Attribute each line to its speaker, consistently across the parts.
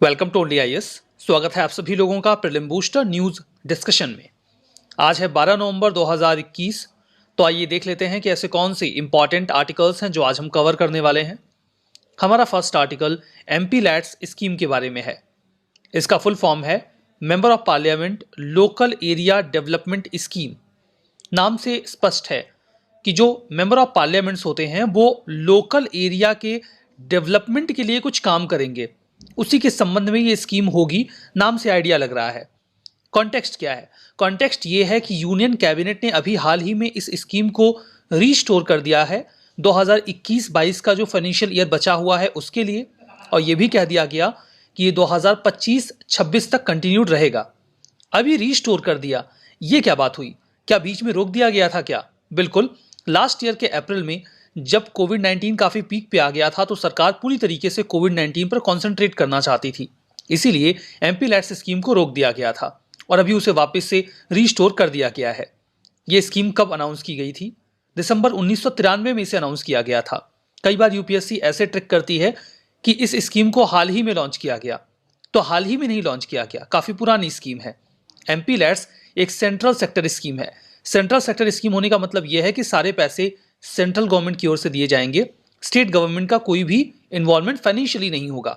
Speaker 1: Welcome to only IAS. स्वागत है आप सभी लोगों का प्रीलिम बूस्टर न्यूज डिस्कशन में। आज है 12 नवंबर 2021। तो आइए देख लेते हैं कि ऐसे कौन से इंपॉर्टेंट आर्टिकल्स हैं जो आज हम कवर करने वाले हैं। हमारा first article MP LADS scheme के बारे में है। इसका फुल फॉर्म है member of parliament local area development scheme. नाम से स्पष्ट है कि जो मेंबर ऑफ पार्लियामेंट्स होते हैं वो लोकल एरिया के डेवलपमेंट के लिए कुछ काम करेंगे, उसी के संबंध में ये स्कीम होगी। नाम से आइडिया लग रहा है। कॉन्टेक्स्ट क्या है? कॉन्टेक्स्ट ये है कि यूनियन कैबिनेट ने अभी हाल ही में इस स्कीम को रीस्टोर कर दिया है 2021-22 का जो फाइनेंशियल ईयर बचा हुआ है उसके लिए, और ये भी कह दिया गया कि ये 2025-26 तक कंटिन्यूड रहेगा। अभी रीस्टोर कर दिया, ये क्या बात हुई? क्या बीच में रोक दिया गया था क्या? बिल्कुल। लास्ट ईयर के अप्रैल में जब कोविड-19 काफी पीक पे आ गया था तो सरकार पूरी तरीके से कोविड-19 पर कॉन्सेंट्रेट करना चाहती थी, इसीलिए एमपी लैट्स स्कीम को रोक दिया गया था और अभी उसे वापस से रीस्टोर कर दिया गया है। ये स्कीम कब अनाउंस की गई थी? दिसंबर 1993 में इसे अनाउंस किया गया था। कई बार यूपीएससी ऐसे ट्रिक करती है कि इस स्कीम को हाल ही में लॉन्च किया गया, तो हाल ही में नहीं लॉन्च किया गया, काफी पुरानी स्कीम है। एमपी लैट्स एक सेंट्रल सेक्टर स्कीम है। सेंट्रल सेक्टर स्कीम होने का मतलब यह है कि सारे पैसे सेंट्रल गवर्नमेंट की ओर से दिए जाएंगे, स्टेट गवर्नमेंट का कोई भी इन्वॉल्वमेंट फाइनेंशियली नहीं होगा।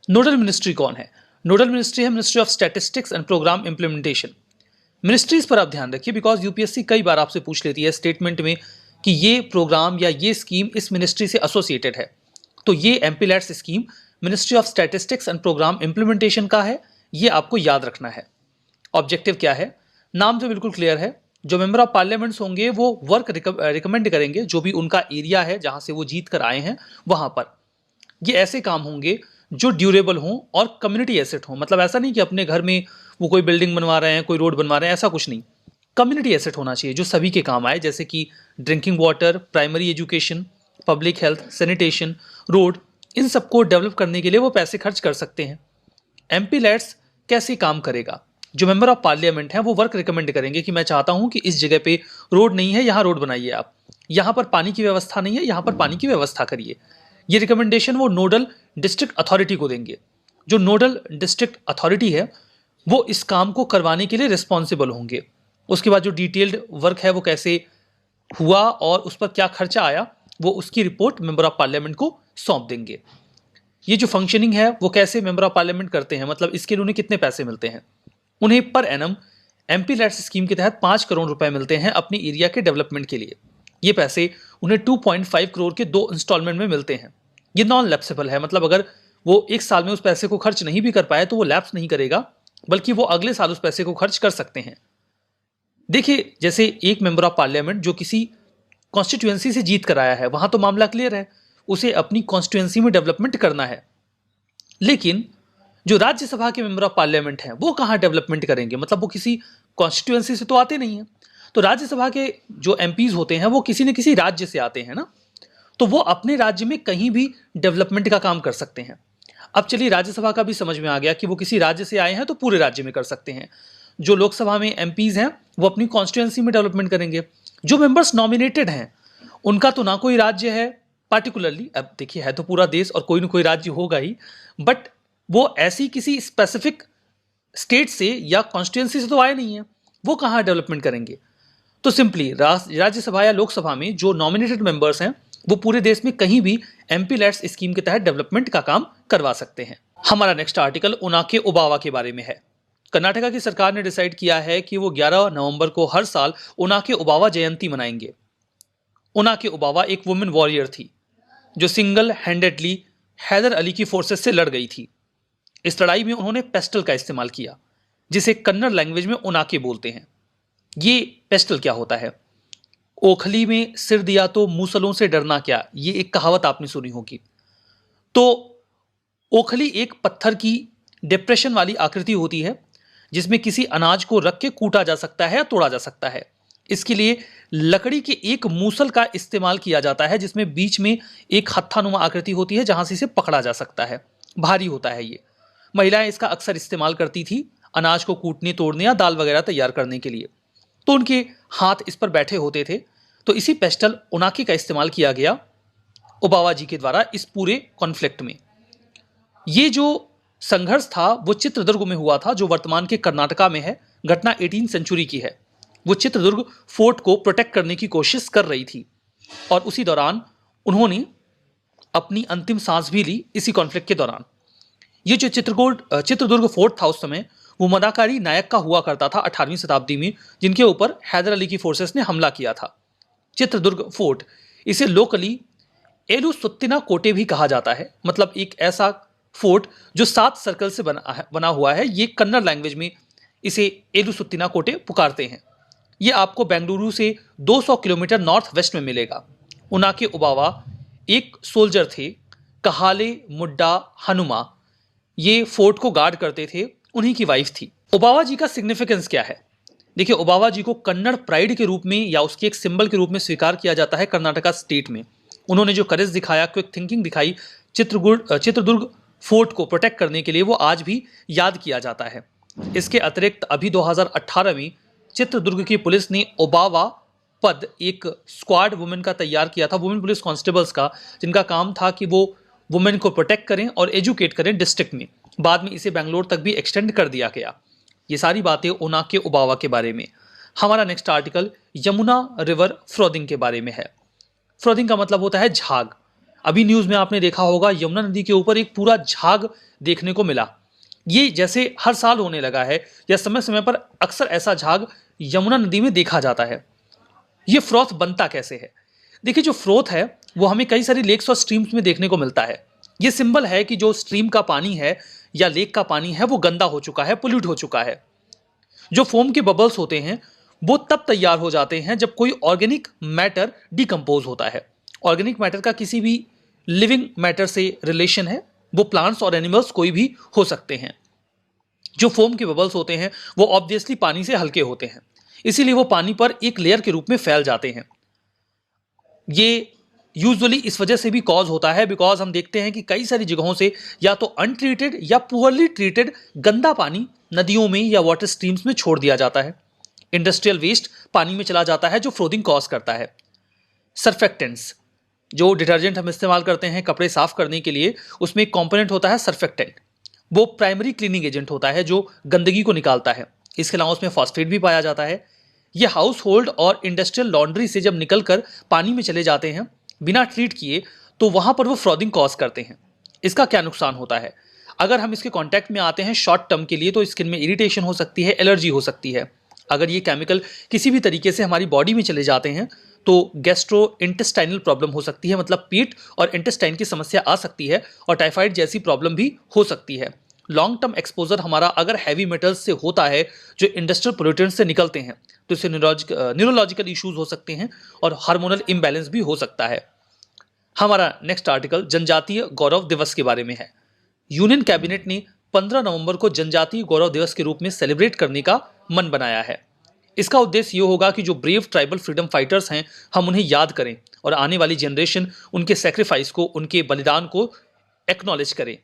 Speaker 1: नोडल मिनिस्ट्री कौन है? नोडल मिनिस्ट्री है ministry of statistics and programme implementation. Ministries पर आप ध्यान रखिए, बिकॉज यूपीएससी कई बार आपसे पूछ लेती है स्टेटमेंट में कि ये प्रोग्राम या ये स्कीम इस मिनिस्ट्री से एसोसिएटेड है। तो ये MP LADS scheme ministry of statistics and programme implementation का है, ये आपको याद रखना है। ऑब्जेक्टिव क्या है? नाम से बिल्कुल क्लियर है। जो मेंबर ऑफ पार्लियामेंट्स होंगे वो वर्क रिकमेंड करेंगे जो भी उनका एरिया है जहां से वो जीत कर आए हैं वहां पर। ये ऐसे काम होंगे जो ड्यूरेबल हों और कम्युनिटी एसेट हों। मतलब ऐसा नहीं कि अपने घर में वो कोई बिल्डिंग बनवा रहे हैं, कोई रोड बनवा रहे हैं, ऐसा कुछ नहीं। कम्युनिटी एसेट होना चाहिए जो सभी के काम आए, जैसे कि drinking water, primary education, public health, sanitation, road, इन सबको डेवलप करने के लिए वो पैसे खर्च कर सकते हैं। एमपी लैट्स कैसे काम करेगा? जो मेंबर ऑफ पार्लियामेंट हैं वो वर्क रिकमेंड करेंगे कि मैं चाहता हूं कि इस जगह पे रोड नहीं है, यहां रोड बनाइए, आप यहां पर पानी की व्यवस्था नहीं है, यहां पर पानी की व्यवस्था करिए। ये रिकमेंडेशन वो नोडल डिस्ट्रिक्ट अथॉरिटी को देंगे। जो नोडल डिस्ट्रिक्ट अथॉरिटी है वो इस काम को करवाने के लिए रिस्पॉन्सिबल होंगे। उसके बाद जो डिटेल्ड वर्क है वो कैसे हुआ और उस पर क्या खर्चा आया, वो उसकी रिपोर्ट मेंबर ऑफ पार्लियामेंट को सौंप देंगे। ये जो फंक्शनिंग है वो कैसे मेंबर ऑफ पार्लियामेंट करते हैं, मतलब इसके लिए उन्हें कितने पैसे मिलते हैं। उन्हें per annum MP LADS scheme के तहत 5 करोड़ रुपए मिलते हैं अपनी एरिया के डेवलपमेंट के लिए। ये पैसे उन्हें 2.5 करोड़ के 2 इंस्टॉलमेंट में मिलते हैं। ये नॉन लैप्सेबल है, मतलब अगर वो एक साल में उस पैसे को खर्च नहीं भी कर पाए तो वो लैप्स नहीं करेगा, बल्कि वो अगले साल उस पैसे को खर्च कर सकते हैं। देखिए, जैसे एक मेंबर ऑफ पार्लियामेंट जो किसी कॉन्स्टिट्यूएंसी से जीत कर आया है, वहां तो मामला क्लियर है, उसे अपनी कॉन्स्टिट्यूएंसी में डेवलपमेंट करना है। लेकिन जो राज्यसभा के मेंबर ऑफ पार्लियामेंट हैं वो कहाँ डेवलपमेंट करेंगे? मतलब वो किसी कॉन्स्टिट्यूएंसी से तो आते नहीं है। तो राज्यसभा के जो एमपीज होते हैं वो किसी न किसी राज्य से आते हैं ना, तो वो अपने राज्य में कहीं भी डेवलपमेंट का काम कर सकते हैं। अब चलिए, राज्यसभा का भी समझ में आ गया कि वो किसी राज्य से आए हैं तो पूरे राज्य में कर सकते हैं। जो लोकसभा में एमपीज हैं वो अपनी कॉन्स्टिट्यूएंसी में डेवलपमेंट करेंगे। जो मेंबर्स नॉमिनेटेड हैं उनका तो ना कोई राज्य है पार्टिकुलरली, अब देखिए है तो पूरा देश और कोई ना कोई राज्य होगा ही, बट वो ऐसी किसी स्पेसिफिक स्टेट से या कॉन्स्टिट्यूएंसी से तो आए नहीं है, वो कहाँ डेवलपमेंट करेंगे? तो सिंपली राज्यसभा या लोकसभा में जो नॉमिनेटेड मेंबर्स हैं वो पूरे देश में कहीं भी एमपी लैट्स स्कीम के तहत डेवलपमेंट का काम करवा सकते हैं। हमारा नेक्स्ट आर्टिकल उनाके ओबावा के बारे में है। कर्नाटका की सरकार ने डिसाइड किया है कि वो 11 नवंबर को हर साल उनाके ओबावा जयंती मनाएंगे। उनाके ओबावा एक वुमेन वॉरियर थी जो सिंगल हैंडेडली हैदर अली की फोर्सेस से लड़ गई थी। इस लड़ाई में उन्होंने पेस्टल का इस्तेमाल किया, जिसे कन्नड़ लैंग्वेज में उनाके बोलते हैं। ये पेस्टल क्या होता है? ओखली में सिर दिया तो मूसलों से डरना क्या, ये एक कहावत आपने सुनी होगी। तो ओखली एक पत्थर की डिप्रेशन वाली आकृति होती है जिसमें किसी अनाज को रख के कूटा जा सकता है या तोड़ा जा सकता है। इसके लिए लकड़ी के एक मूसल का इस्तेमाल किया जाता है जिसमें बीच में एक हत्थानुमा आकृति होती है जहां से इसे पकड़ा जा सकता है। भारी होता है ये। महिलाएं इसका अक्सर इस्तेमाल करती थी अनाज को कूटने, तोड़ने या दाल वगैरह तैयार करने के लिए। तो उनके हाथ इस पर बैठे होते थे। तो इसी पेस्टल उनाके का इस्तेमाल किया गया ओबावा जी के द्वारा इस पूरे कॉन्फ्लिक्ट में। ये जो संघर्ष था वो चित्रदुर्ग में हुआ था, जो वर्तमान के कर्नाटका में है। घटना 18 सेंचुरी की है। वो चित्रदुर्ग फोर्ट को प्रोटेक्ट करने की कोशिश कर रही थी और उसी दौरान उन्होंने अपनी अंतिम सांस भी ली इसी कॉन्फ्लिक्ट के दौरान। ये जो चित्रदुर्ग फोर्ट था उस समय वो मदाकारी नायक का हुआ करता था 18वीं शताब्दी में, जिनके ऊपर हैदर अली की फोर्सेस ने हमला किया था। चित्रदुर्ग फोर्ट, इसे लोकली एलुसुत्तिना कोटे भी कहा जाता है, मतलब एक ऐसा फोर्ट जो 7 सर्कल से बना हुआ है। ये कन्नड़ लैंग्वेज में इसे एलुसुत्तिना कोटे पुकारते हैं। ये आपको बेंगलुरु से 200 किलोमीटर नॉर्थ वेस्ट में मिलेगा। उनाके ओबावा एक सोल्जर थे, कहाले मुड्डा हनुमा ये फोर्ट को गार्ड करते थे, उन्हीं की वाइफ थी। ओबावा जी का सिग्निफिकेंस क्या है? देखिए, ओबावा जी को कन्नड़ प्राइड के रूप में या उसके एक सिंबल के रूप में स्वीकार किया जाता है कर्नाटका स्टेट में। उन्होंने जो करेज दिखाया, क्विक थिंकिंग दिखाई चित्रदुर्ग फोर्ट को प्रोटेक्ट करने के लिए, वो आज भी याद किया जाता है। इसके अतिरिक्त अभी 2018 में चित्रदुर्ग की पुलिस ने ओबावा पद एक स्क्वाड वुमेन का तैयार किया था, वुमेन पुलिस कांस्टेबल्स का, जिनका काम था कि वो वुमेन को प्रोटेक्ट करें और एजुकेट करें डिस्ट्रिक्ट में। बाद में इसे बेंगलोर तक भी एक्सटेंड कर दिया गया। ये सारी बातें ओनाके ओबावा के बारे में। हमारा नेक्स्ट आर्टिकल यमुना रिवर फ्रोदिंग के बारे में है। फ्रोदिंग का मतलब होता है झाग। अभी न्यूज में आपने देखा होगा यमुना नदी के ऊपर एक पूरा झाग देखने को मिला। ये जैसे हर साल होने लगा है या समय समय पर अक्सर ऐसा झाग यमुना नदी में देखा जाता है। ये फ्रोथ बनता कैसे है? देखिए, जो फ्रोथ है वो हमें कई सारी लेक्स और स्ट्रीम्स में देखने को मिलता है। ये सिंबल है कि जो स्ट्रीम का पानी है या लेक का पानी है वो गंदा हो चुका है, पोल्यूट हो चुका है। जो फोम के बबल्स होते हैं वो तब तैयार हो जाते हैं जब कोई ऑर्गेनिक मैटर डिकम्पोज होता है। ऑर्गेनिक मैटर का किसी भी लिविंग मैटर से रिलेशन है, वो प्लांट्स और एनिमल्स कोई भी हो सकते हैं। जो फोम के बबल्स होते हैं वो ऑब्वियसली पानी से हल्के होते हैं, इसीलिए वो पानी पर एक लेयर के रूप में फैल जाते हैं। ये यूजुअली इस वजह से भी कॉज होता है बिकॉज हम देखते हैं कि कई सारी जगहों से या तो अनट्रीटेड या पुअरली ट्रीटेड गंदा पानी नदियों में या वाटर स्ट्रीम्स में छोड़ दिया जाता है। इंडस्ट्रियल वेस्ट पानी में चला जाता है जो फ्रोदिंग कॉज करता है। सर्फेक्टेंट्स, जो डिटर्जेंट हम इस्तेमाल करते हैं कपड़े साफ करने के लिए, उसमें एक कॉम्पोनेंट होता है सर्फेक्टेंट। वो प्राइमरी क्लीनिंग एजेंट होता है जो गंदगी को निकालता है। इसके अलावा उसमें फॉस्फेट भी पाया जाता है। ये हाउस होल्ड और इंडस्ट्रियल लॉन्ड्री से जब निकलकर पानी में चले जाते हैं बिना ट्रीट किए, तो वहां पर वो फ्रॉदिंग कॉज करते हैं। इसका क्या नुकसान होता है? अगर हम इसके कांटेक्ट में आते हैं शॉर्ट टर्म के लिए तो स्किन में इरिटेशन हो सकती है, एलर्जी हो सकती है। अगर ये केमिकल किसी भी तरीके से हमारी बॉडी में चले जाते हैं तो गैस्ट्रो इंटेस्टाइनल प्रॉब्लम हो सकती है, मतलब पेट और इंटेस्टाइन की समस्या आ सकती है और टाइफाइड जैसी प्रॉब्लम भी हो सकती है। लॉन्ग टर्म एक्सपोजर हमारा अगर हैवी मेटल्स से होता है जो इंडस्ट्रियल पोल्यूटेंट्स से निकलते हैं तो इससे न्यूरोलॉजिकल इश्यूज हो सकते हैं और हार्मोनल इम्बैलेंस भी हो सकता है। हमारा नेक्स्ट आर्टिकल जनजातीय गौरव दिवस के बारे में है। यूनियन कैबिनेट ने 15 नवंबर को जनजातीय गौरव दिवस के रूप में सेलिब्रेट करने का मन बनाया है। इसका उद्देश्य ये होगा कि जो ब्रेव ट्राइबल फ्रीडम फाइटर्स हैं हम उन्हें याद करें और आने वाली जनरेशन उनके सेक्रीफाइस को, उनके बलिदान को एक्नॉलेज करे।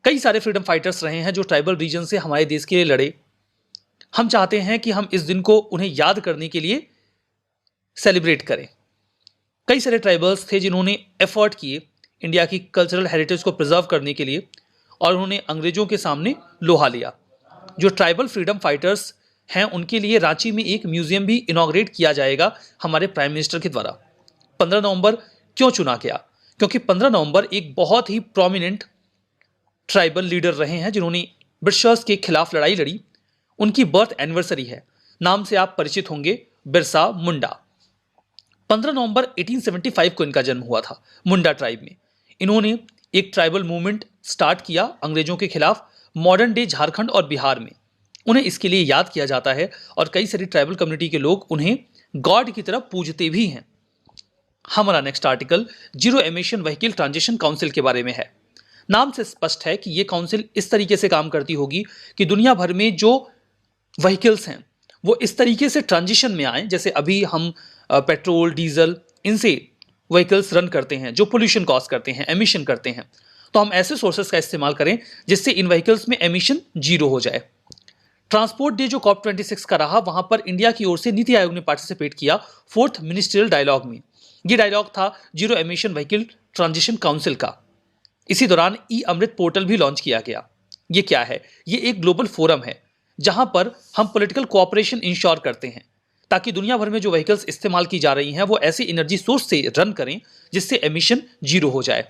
Speaker 1: कई सारे फ्रीडम फाइटर्स रहे हैं जो ट्राइबल रीजन से हमारे देश के लिए लड़े। हम चाहते हैं कि हम इस दिन को उन्हें याद करने के लिए सेलिब्रेट करें। कई सारे ट्राइबल्स थे जिन्होंने एफर्ट किए इंडिया की कल्चरल हेरिटेज को प्रिजर्व करने के लिए और उन्होंने अंग्रेजों के सामने लोहा लिया। जो ट्राइबल फ्रीडम फाइटर्स हैं उनके लिए रांची में एक म्यूजियम भी इनॉग्रेट किया जाएगा हमारे प्राइम मिनिस्टर के द्वारा। 15 नवंबर क्यों चुना गया? क्योंकि 15 नवंबर एक बहुत ही प्रोमिनेंट ट्राइबल लीडर रहे हैं जिन्होंने ब्रिटिशर्स के खिलाफ लड़ाई लड़ी। उनकी बर्थ एनिवर्सरी है। नाम से आप परिचित होंगे, बिरसा मुंडा। 15 नवंबर 1875 को इनका जन्म हुआ था मुंडा ट्राइब में। इन्होंने एक ट्राइबल मूवमेंट स्टार्ट किया अंग्रेजों के खिलाफ मॉडर्न डे झारखंड और बिहार में। उन्हें इसके लिए याद किया जाता है और कई सारी ट्राइबल कम्युनिटी के लोग उन्हें गॉड की तरह पूजते भी हैं। हमारा next article zero emission vehicle transition council के बारे में है। नाम से स्पष्ट है कि यह काउंसिल इस तरीके से काम करती होगी कि दुनिया भर में जो व्हीकल्स हैं वो इस तरीके से ट्रांजिशन में आए जैसे अभी हम पेट्रोल डीजल इनसे व्हीकल्स रन करते हैं जो पोल्यूशन कॉज करते हैं, एमिशन करते हैं। तो हम ऐसे सोर्सेस का इस्तेमाल करें जिससे इन व्हीकल्स में एमिशन जीरो हो जाए। ट्रांसपोर्ट डे जो COP 26 का रहा वहां पर इंडिया की ओर से नीति आयोग ने पार्टिसिपेट किया 4th मिनिस्ट्रियल डायलॉग में। यह डायलॉग था zero emission vehicle transition council का। इसी दौरान ई अमृत पोर्टल भी लॉन्च किया गया। ये क्या है? ये एक ग्लोबल फोरम है जहां पर हम पॉलिटिकल कोऑपरेशन इंश्योर करते हैं ताकि दुनिया भर में जो व्हीकल्स इस्तेमाल की जा रही हैं वो ऐसी एनर्जी सोर्स से रन करें जिससे एमिशन जीरो हो जाए।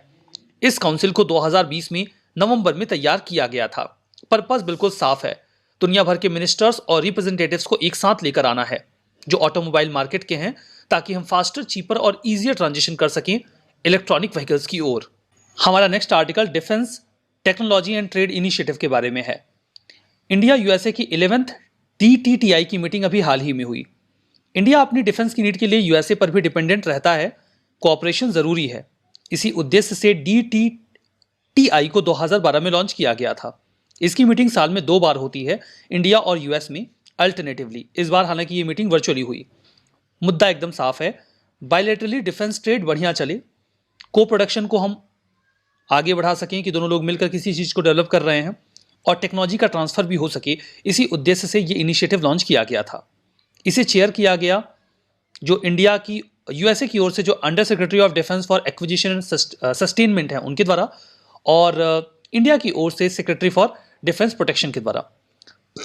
Speaker 1: इस काउंसिल को 2020 में नवंबर में तैयार किया गया था। पर्पस बिल्कुल साफ है, दुनिया भर के मिनिस्टर्स और रिप्रेजेंटेटिव्स को एक साथ लेकर आना है जो ऑटोमोबाइल मार्केट के हैं, ताकि हम फास्टर, चीपर और ईजियर ट्रांजिशन कर सकें इलेक्ट्रॉनिक व्हीकल्स की ओर। हमारा next article defence technology and trade initiative के बारे में है। इंडिया यूएसए की 11th DTTI की मीटिंग अभी हाल ही में हुई। इंडिया अपनी डिफेंस की नीड के लिए यूएसए पर भी डिपेंडेंट रहता है, कोऑपरेशन जरूरी है। इसी उद्देश्य से DTTI को 2012 में लॉन्च किया गया था। इसकी मीटिंग साल में 2 बार होती है, इंडिया और यूएस में अल्टरनेटिवली। इस बार हालांकि ये मीटिंग वर्चुअली हुई। मुद्दा एकदम साफ है, बायलैटरली डिफेंस ट्रेड बढ़िया चले, को प्रोडक्शन को हम आगे बढ़ा सकें कि दोनों लोग मिलकर किसी चीज़ को डेवलप कर रहे हैं और टेक्नोलॉजी का ट्रांसफर भी हो सके। इसी उद्देश्य से ये इनिशिएटिव लॉन्च किया गया था। इसे चेयर किया गया जो इंडिया की यूएसए की ओर से जो under secretary of defence for acquisition and sustainment है उनके द्वारा, और इंडिया की ओर से सेक्रेटरी फॉर डिफेंस प्रोटेक्शन के द्वारा।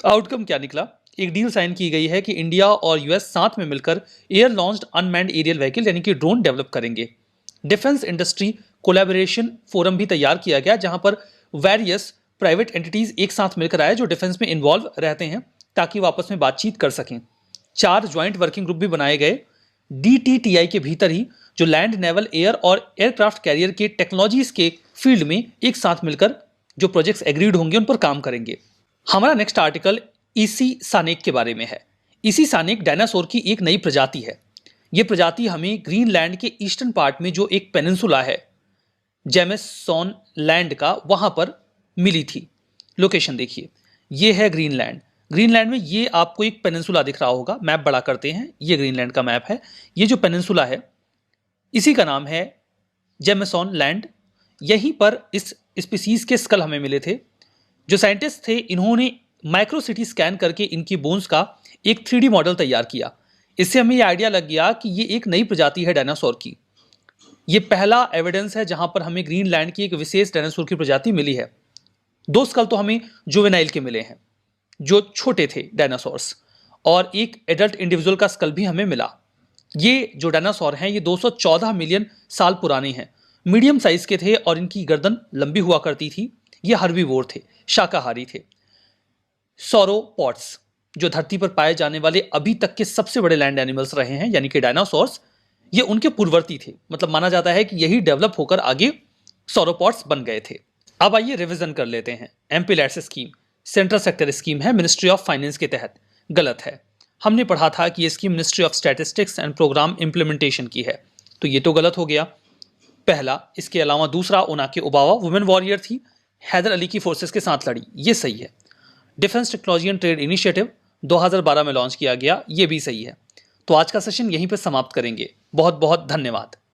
Speaker 1: आउटकम क्या निकला? एक डील साइन की गई है कि इंडिया और यूएस साथ में मिलकर air launched unmanned aerial vehicle यानी कि ड्रोन डेवलप करेंगे। डिफेंस इंडस्ट्री कोलैबोरेशन फोरम भी तैयार किया गया जहां पर वेरियस प्राइवेट एंटिटीज एक साथ मिलकर आए जो डिफेंस में इन्वॉल्व रहते हैं ताकि वो आपस में बातचीत कर सकें। 4 ज्वाइंट वर्किंग ग्रुप भी बनाए गए DTTI के भीतर ही, जो लैंड, नेवल, एयर और एयरक्राफ्ट कैरियर के टेक्नोलॉजीज के फील्ड में एक साथ मिलकर जो प्रोजेक्ट्स एग्रीड होंगे उन पर काम करेंगे। हमारा नेक्स्ट आर्टिकल ईसी सानेक के बारे में है। ईसी सानेक डायनासोर की एक नई प्रजाति है। यह प्रजाति हमें ग्रीनलैंड के ईस्टर्न पार्ट में जो एक पेनिनसुला है जेमेसन लैंड का, वहां पर मिली थी। लोकेशन देखिए, यह है ग्रीनलैंड। ग्रीनलैंड में ये आपको एक पेनिनसुला दिख रहा होगा। मैप बड़ा करते हैं, ये ग्रीनलैंड का मैप है। ये जो पेनिनसुला है इसी का नाम है जेमेसन लैंड। यहीं पर इस स्पीसीज के स्कल हमें मिले थे। जो साइंटिस्ट थे इन्होंने माइक्रोसिटी स्कैन करके इनकी बोन्स का एक 3D मॉडल तैयार किया। इससे हमें यह आइडिया लग गया कि ये एक नई प्रजाति है डायनासोर की। ये पहला एविडेंस है जहां पर हमें ग्रीनलैंड की एक विशेष डायनासोर की प्रजाति मिली है। 2 स्कल तो हमें जुवेनाइल के मिले हैं जो छोटे थे डायनासोर्स, और एक एडल्ट इंडिविजुअल का स्कल भी हमें मिला। ये जो डायनासोर हैं ये 214 मिलियन साल पुराने हैं, मीडियम साइज के थे और इनकी गर्दन लंबी हुआ करती थी। ये हर्बीवोर थे, शाकाहारी थे। सौरोपॉड्स जो धरती पर पाए जाने वाले अभी तक के सबसे बड़े लैंड एनिमल्स रहे हैं यानी कि डायनासोर्स, ये उनके पूर्ववर्ती थे। मतलब माना जाता है कि यही डेवलप होकर आगे सौरोपॉड्स बन गए थे। अब आइए रिवीजन कर लेते हैं। MPLADS scheme central sector scheme है मिनिस्ट्री ऑफ फाइनेंस के तहत। गलत है, हमने पढ़ा था कि ये scheme ministry of statistics and programme implementation की है, तो ये तो गलत हो गया पहला। इसके अलावा दूसरा, ओनाके ओबावा वुमेन वॉरियर थी, हैदर अली की फोर्सेस के साथ लड़ी, ये सही है। Defence technology and trade initiative 2012 में लॉन्च किया गया, ये भी सही है। तो आज का सेशन यहीं पर समाप्त करेंगे। बहुत बहुत धन्यवाद।